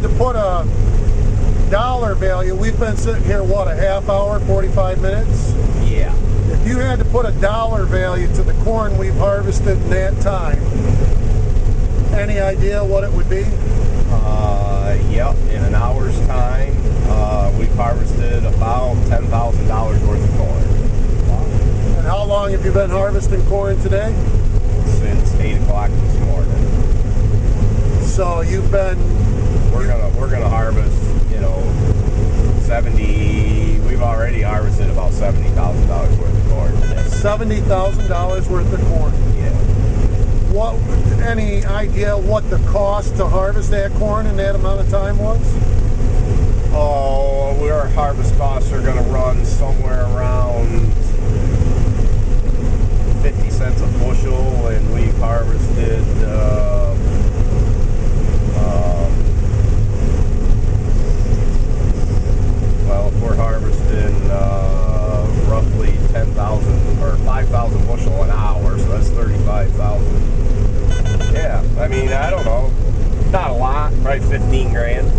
had to put a dollar value, we've been sitting here, what, a half hour, 45 minutes? Yeah. If you had to put a dollar value to the corn we've harvested in that time, any idea what it would be? Yep, in an hour's time, we've harvested about $10,000 worth of corn. And how long have you been harvesting corn today? Since 8 o'clock this morning. So you've been... We're gonna harvest, 70. We've already harvested about $70,000 worth of corn today. $70,000 worth of corn. Yeah. What? Any idea what the cost to harvest that corn in that amount of time was? Oh, our harvest costs are gonna run somewhere around 50 cents a bushel, and we've harvested well, if we're harvesting roughly 10,000 or 5,000 bushel an hour, so that's 35,000. Yeah, I mean, I don't know, not a lot, probably 15 grand.